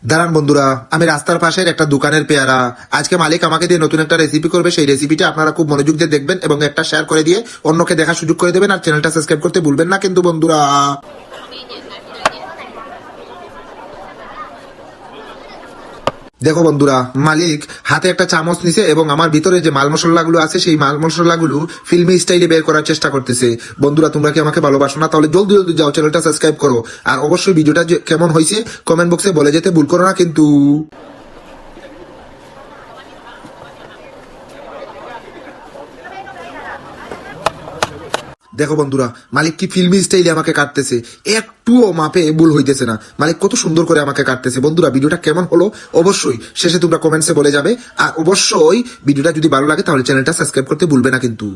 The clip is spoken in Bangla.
দাঁড়ান বন্ধুরা, আমি রাস্তার পাশের একটা দোকানের পেয়ারা। আজকে মালিক আমাকে দিয়ে নতুন একটা রেসিপি করবে। সেই রেসিপিটা আপনারা খুব মনোযোগ দিয়ে দেখবেন এবং একটা শেয়ার করে দিয়ে অন্যকে দেখার সুযোগ করে দেবেন। আর চ্যানেলটা সাবস্ক্রাইব করতে ভুলবেন না কিন্তু বন্ধুরা। দেখো বন্ধুরা, মালিক হাতে একটা চামচ নিছে এবং আমার ভিতরে যে মাল মশলাগুলো আছে সেই মাল মশলাগুলো ফিল্মি স্টাইলে বের করার চেষ্টা করতেছে। বন্ধুরা, তোমরা কি আমাকে ভালোবাসো না? তাহলে জলদি জলদি যাও, চ্যানেলটা সাবস্ক্রাইব করো। আর অবশ্যই ভিডিওটা কেমন হয়েছে কমেন্ট বক্সে বলে যেতে ভুল করো না কিন্তু। দেখো বন্ধুরা, মালিক কি ফিল্মি স্টাইলে আমাকে কাটতেছে, একটুও মাপে ভুল হইতেছে না। মালিক কত সুন্দর করে আমাকে কাটতেছে। বন্ধুরা, ভিডিওটা কেমন হলো অবশ্যই শেষে তোমরা কমেন্টসে বলে যাবে। আর অবশ্যই ভিডিওটা যদি ভালো লাগে তাহলে চ্যানেলটা সাবস্ক্রাইব করতে ভুলবে না কিন্তু।